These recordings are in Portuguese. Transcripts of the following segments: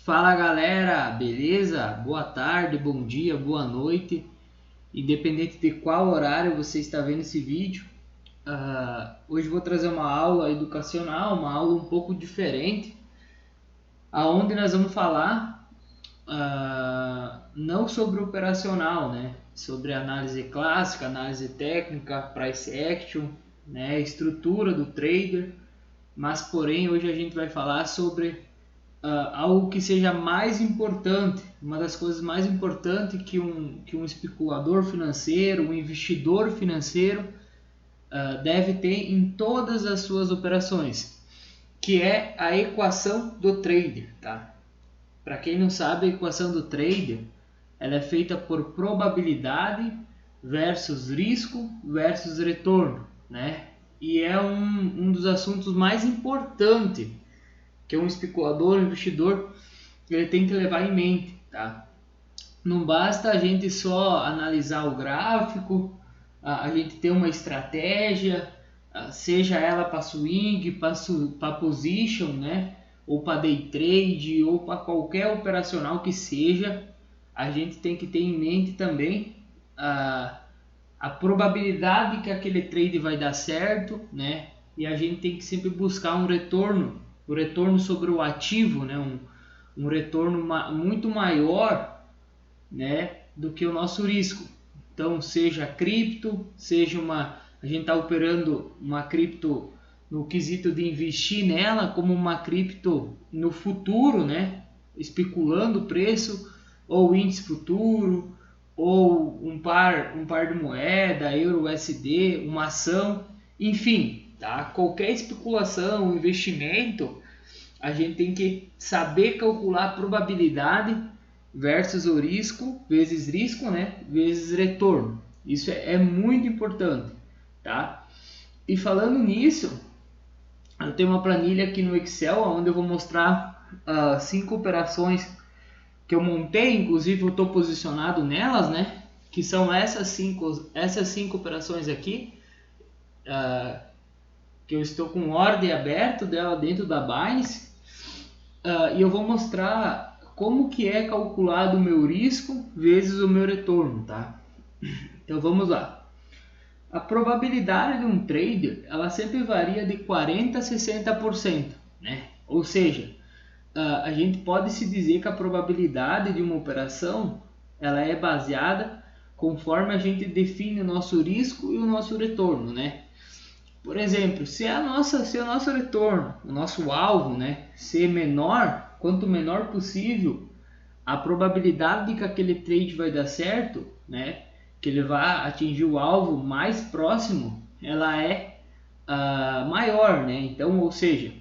Fala galera, beleza? Boa tarde, bom dia, boa noite, independente de qual horário você está vendo esse vídeo. Hoje vou trazer uma aula educacional, uma aula um pouco diferente, aonde nós vamos falar não sobre operacional, né? Sobre análise clássica, análise técnica, price action, né? Estrutura do trader, mas porém hoje a gente vai falar sobre algo que seja mais importante, uma das coisas mais importantes que um especulador financeiro, um investidor financeiro deve ter em todas as suas operações, que é a equação do trader, tá? Para quem não sabe, a equação do trader ela é feita por probabilidade versus risco versus retorno, né? E é um dos assuntos mais importantes que um especulador, um investidor, ele tem que levar em mente, tá? Não basta a gente só analisar o gráfico, a gente ter uma estratégia, seja ela para swing, para position, né? Ou para day trade, ou para qualquer operacional que seja, a gente tem que ter em mente também a probabilidade que aquele trade vai dar certo, né? E a gente tem que sempre buscar um retorno sobre o ativo, né? Um retorno muito maior, né? Do que o nosso risco. Então, seja cripto, a gente está operando uma cripto no quesito de investir nela como uma cripto no futuro, né? Especulando o preço, ou índice futuro, ou um par de moeda, euro USD, uma ação, enfim, tá? Qualquer especulação, investimento, a gente tem que saber calcular a probabilidade versus o risco, né? Vezes retorno. Isso é muito importante, tá? E falando nisso, eu tenho uma planilha aqui no Excel, onde eu vou mostrar 5 operações que eu montei, inclusive eu estou posicionado nelas, né? Que são essas cinco operações aqui, que eu estou com ordem aberta dela dentro da Binance, e eu vou mostrar como que é calculado o meu risco vezes o meu retorno, tá? Então vamos lá. A probabilidade de um trader, ela sempre varia de 40% a 60%, né? Ou seja, a gente pode se dizer que a probabilidade de uma operação ela é baseada conforme a gente define o nosso risco e o nosso retorno, né? Por exemplo, se o nosso retorno, o nosso alvo, né, ser menor, quanto menor possível, a probabilidade de que aquele trade vai dar certo, né, que ele vai atingir o alvo mais próximo, ela é maior, né? Então, ou seja,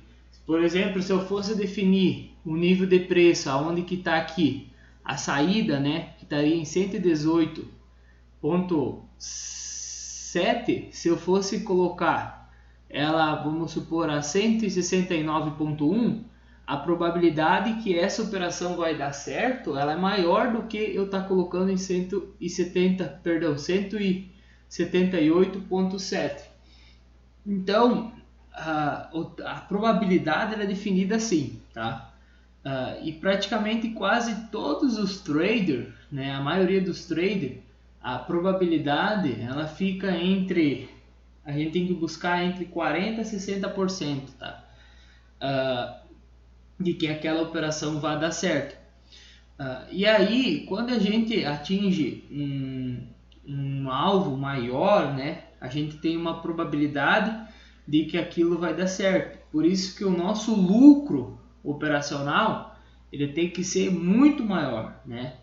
por exemplo, se eu fosse definir o nível de preço, aonde que está aqui, a saída, né, que estaria em 118,7, se eu fosse colocar ela, vamos supor, a 169,1, a probabilidade que essa operação vai dar certo, ela é maior do que eu estar colocando em 178,7. Então, a probabilidade ela é definida assim, tá? E praticamente quase todos os traders, né, a maioria dos traders, a probabilidade ela fica entre, a gente tem que buscar entre 40% a 60%, tá? De que aquela operação vai dar certo. E aí, quando a gente atinge um alvo maior, né, a gente tem uma probabilidade de que aquilo vai dar certo. Por isso que o nosso lucro operacional ele tem que ser muito maior, né?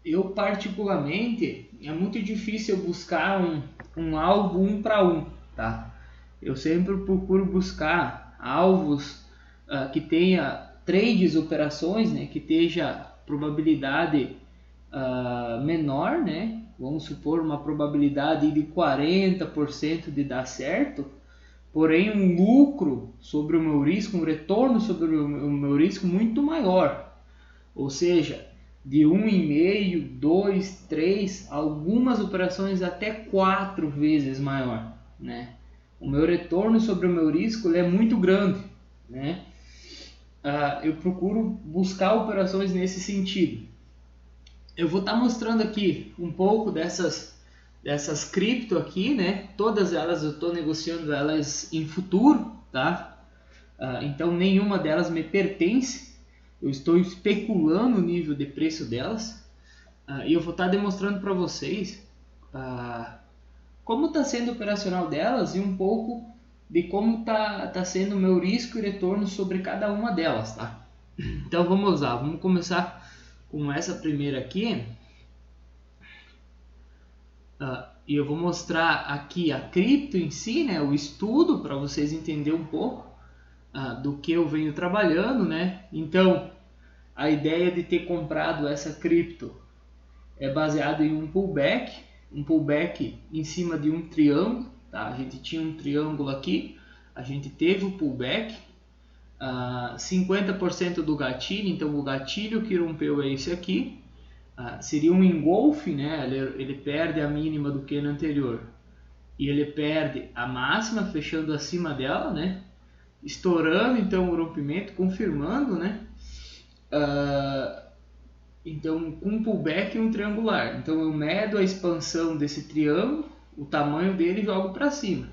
Eu particularmente é muito difícil eu buscar um alvo 1 para 1, tá? Eu sempre procuro buscar alvos que tenha trades, operações, né, que esteja probabilidade menor, né? Vamos supor uma probabilidade de 40% de dar certo, porém um lucro sobre o meu risco, um retorno sobre o meu risco muito maior. Ou seja, de 1,5, 2, 3, algumas operações até 4 vezes maior, né? O meu retorno sobre o meu risco ele é muito grande, né? eu procuro buscar operações nesse sentido. Eu vou estar mostrando aqui um pouco dessas cripto aqui, né? Todas elas eu estou negociando elas em futuro, tá? Então nenhuma delas me pertence. Eu estou especulando o nível de preço delas. E eu vou estar demonstrando para vocês como está sendo o operacional delas e um pouco de como está sendo o meu risco e retorno sobre cada uma delas, tá? Então vamos lá, vamos começar com essa primeira aqui. E eu vou mostrar aqui a cripto em si, né, o estudo, para vocês entenderem um pouco do que eu venho trabalhando, né? Então, a ideia de ter comprado essa cripto é baseado em um pullback em cima de um triângulo, tá? A gente tinha um triângulo aqui, a gente teve o pullback, 50% do gatilho, então o gatilho que rompeu é esse aqui. Seria um engolfe, né? Ele perde a mínima do candle anterior e ele perde a máxima, fechando acima dela, né? Estourando então o rompimento, confirmando, né? Então, com um pullback e um triangular. Então, eu medo a expansão desse triângulo, o tamanho dele e jogo para cima.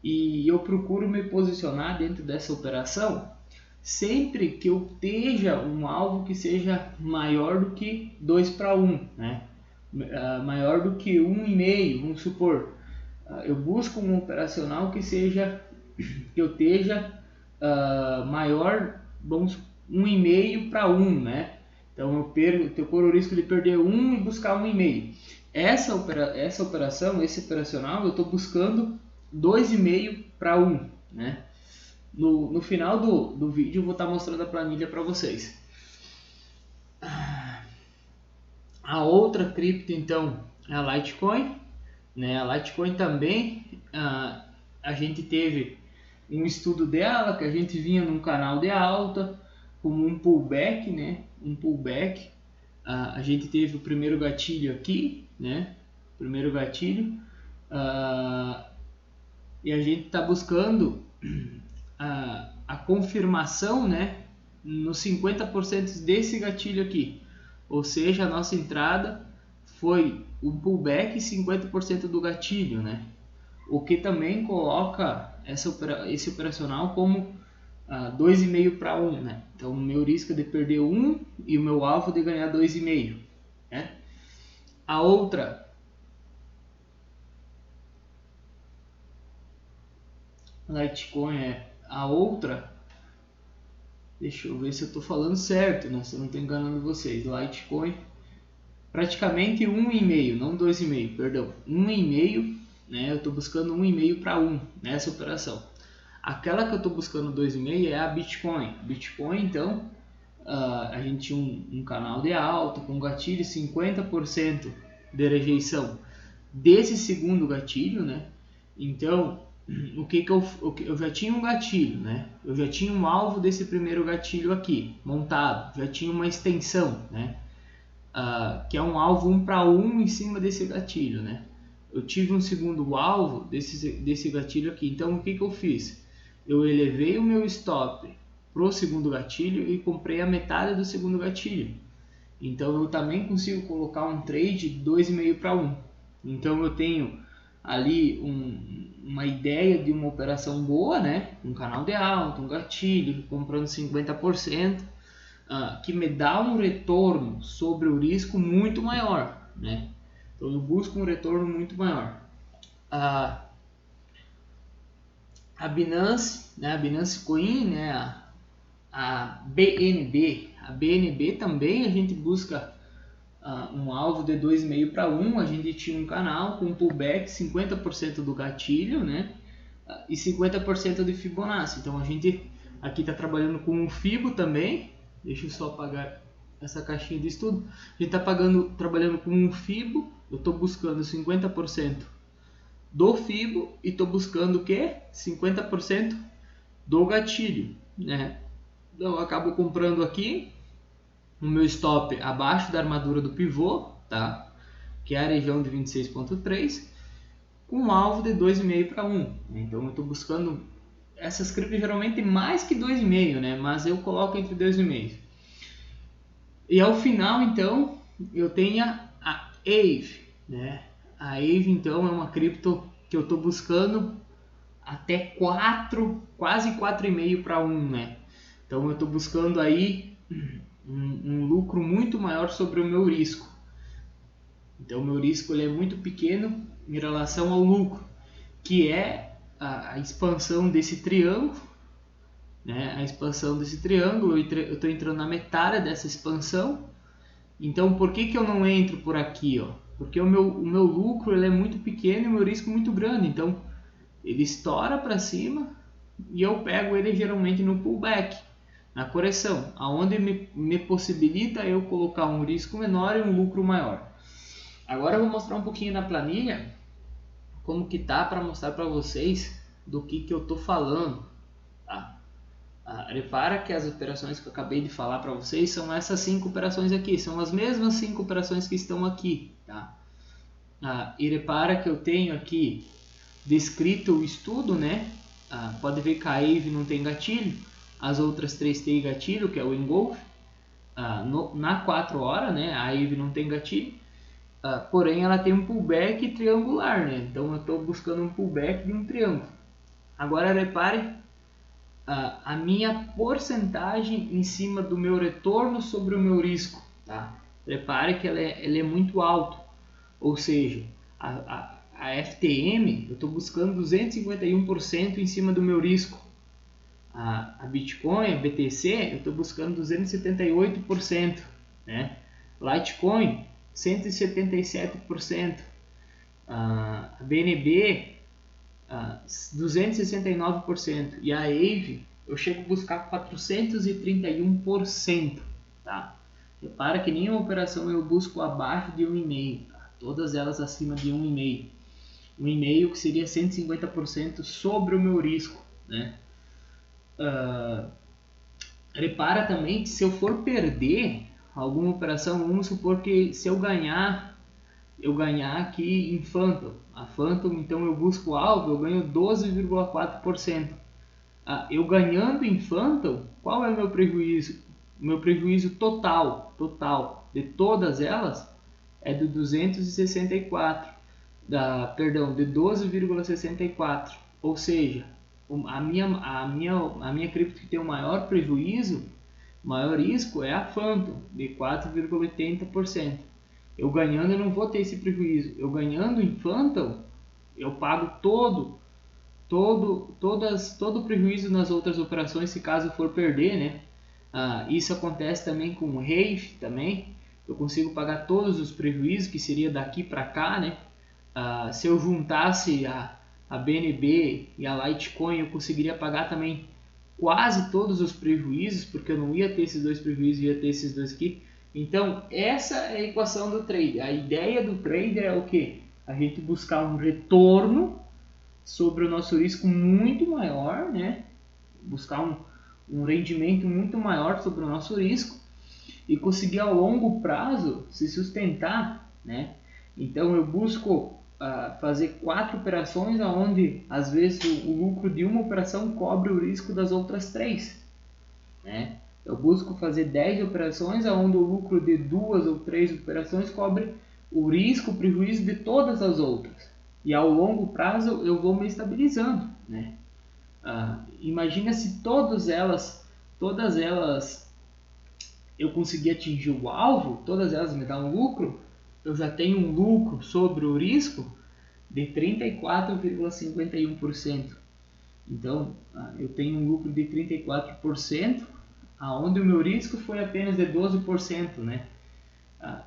E eu procuro me posicionar dentro dessa operação sempre que eu esteja um alvo que seja maior do que 2 para 1, né? Maior do que 1,5, vamos supor. Eu busco um operacional que eu esteja maior, vamos 1,5 para 1, né? Então eu corro o risco de perder 1 e buscar 1,5. Essa operação, esse operacional, eu estou buscando 2,5 para 1, né? No final do vídeo eu vou estar mostrando a planilha para vocês. A outra cripto então é a Litecoin, né? A Litecoin também a gente teve um estudo dela, que a gente vinha num canal de alta, como um pullback, né? Um pullback. A gente teve o primeiro gatilho aqui, né? Primeiro gatilho. E a gente está buscando a confirmação, né? Nos 50% desse gatilho aqui. Ou seja, a nossa entrada foi um pullback e 50% do gatilho, né? O que também coloca esse operacional como 2,5 para 1, né? Então o meu risco é de perder 1 e o meu alvo de ganhar 2,5, né? A outra Litecoin deixa eu ver se eu estou falando certo, né? Se eu não estou enganando vocês. Litecoin praticamente 1,5, não 2,5, perdão, 1,5, né? Eu estou buscando 1,5 para 1 nessa operação. Aquela que eu estou buscando 2,5 é a Bitcoin. Bitcoin, então, a gente tinha um canal de alta com gatilho 50% de rejeição desse segundo gatilho, né? Então, eu já tinha um gatilho, né? Eu já tinha um alvo desse primeiro gatilho aqui montado, já tinha uma extensão, né? Que é um alvo 1 para 1 em cima desse gatilho, né? Eu tive um segundo alvo desse gatilho aqui. Então, o que eu fiz? Eu elevei o meu stop para o segundo gatilho e comprei a metade do segundo gatilho. Então, eu também consigo colocar um trade de 2,5 para 1. Então, eu tenho ali uma ideia de uma operação boa, né? Um canal de alta, um gatilho, comprando 50%, que me dá um retorno sobre o risco muito maior, né? Então, eu busco um retorno muito maior. A Binance, né, a Binance Coin, né, a BNB também a gente busca um alvo de 2,5 para 1. A gente tinha um canal com pullback 50% do gatilho, né, e 50% de Fibonacci. Então a gente aqui está trabalhando com o Fibo também. Deixa eu só apagar essa caixinha de estudo. A gente está trabalhando com um Fibo. Eu estou buscando 50% do Fibo e estou buscando o que? 50% do gatilho, né? Então eu acabo comprando aqui o meu stop abaixo da armadura do pivô, tá? Que é a região de 26,3, com um alvo de 2,5 para 1. Então eu estou buscando essas criptos geralmente mais que 2,5, né? Mas eu coloco entre 2,5. E ao final, então, eu tenho a AVE, né? A AVE, então, é uma cripto que eu estou buscando até 4, quase 4,5 para 1, né? Então, eu estou buscando aí um lucro muito maior sobre o meu risco. Então, o meu risco ele é muito pequeno em relação ao lucro, que é a expansão desse triângulo, né? A expansão desse triângulo, eu estou entrando na metade dessa expansão. Então, por que eu não entro por aqui, ó? Porque o meu lucro ele é muito pequeno e o meu risco muito grande. Então, ele estoura para cima e eu pego ele geralmente no pullback, na correção, aonde me possibilita eu colocar um risco menor e um lucro maior. Agora eu vou mostrar um pouquinho na planilha como que tá, para mostrar para vocês do que eu tô falando, tá? Repara que as operações que eu acabei de falar para vocês são essas 5 operações aqui, são as mesmas 5 operações que estão aqui, tá? E repara que eu tenho aqui descrito o estudo, né? Pode ver que a AVE não tem gatilho, as outras 3 têm gatilho, que é o engolf. Na 4 horas, né? A AVE não tem gatilho, porém ela tem um pullback triangular, né? Então eu estou buscando um pullback de um triângulo. Agora repare a minha porcentagem em cima do meu retorno sobre o meu risco, tá? Repare que ela é muito alto, ou seja, a FTM eu estou buscando 251% em cima do meu risco. A Bitcoin, a BTC, eu estou buscando 278%, né? Litecoin, 177%. A BNB, 269%. E a AVE, eu chego a buscar 431%. Tá? Repara que nenhuma operação eu busco abaixo de 1,5. Tá? Todas elas acima de 1,5. 1,5 que seria 150% sobre o meu risco. Né? Repara também que se eu for perder alguma operação, vamos supor que se eu ganhar aqui em Phantom. A Phantom, então eu busco alvo, eu ganho 12,4%. Eu ganhando em Phantom, qual é o meu prejuízo? O meu prejuízo total de todas elas é de 264, de 12,64. Ou seja, a minha cripto que tem o maior prejuízo, maior risco é a Phantom, de 4,80%. Eu ganhando, eu não vou ter esse prejuízo. Eu ganhando em Phantom, eu pago todo o prejuízo nas outras operações, se caso for perder, né? Isso acontece também com o RAVE também. Eu consigo pagar todos os prejuízos, que seria daqui para cá, né? Se eu juntasse a BNB e a Litecoin, eu conseguiria pagar também quase todos os prejuízos, porque eu não ia ter esses dois prejuízos, ia ter esses dois aqui. Então, essa é a equação do trade. A ideia do trader é o que? A gente buscar um retorno sobre o nosso risco muito maior, né? Buscar um rendimento muito maior sobre o nosso risco e conseguir a longo prazo se sustentar, né? Então, eu busco fazer 4 operações onde, às vezes, o lucro de uma operação cobre o risco das outras 3, né? Eu busco fazer 10 operações onde o lucro de 2 ou 3 operações cobre o risco, o prejuízo de todas as outras. E ao longo prazo eu vou me estabilizando, né? Imagina se todas elas eu conseguir atingir o alvo, todas elas me dão um lucro, eu já tenho um lucro sobre o risco de 34,51%. Então, eu tenho um lucro de 34%, aonde o meu risco foi apenas de 12%, né?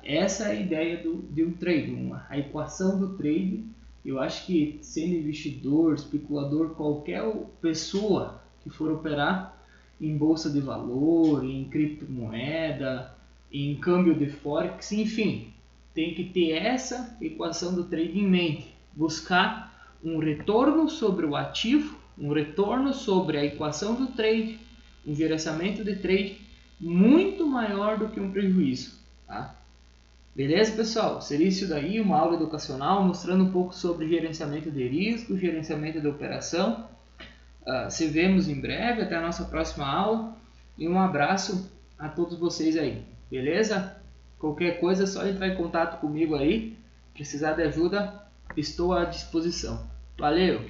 Essa é a ideia de um trade, a equação do trade. Eu acho que sendo investidor, especulador, qualquer pessoa que for operar em bolsa de valor, em criptomoeda, em câmbio de forex, enfim, tem que ter essa equação do trade em mente, buscar um retorno sobre o ativo, um retorno sobre a equação do trade, um gerenciamento de trade muito maior do que um prejuízo, tá? Beleza, pessoal? Seria isso daí, uma aula educacional mostrando um pouco sobre gerenciamento de risco, gerenciamento de operação. se vemos em breve, até a nossa próxima aula e um abraço a todos vocês aí, beleza? Qualquer coisa é só entrar em contato comigo aí, precisar de ajuda, estou à disposição. Valeu!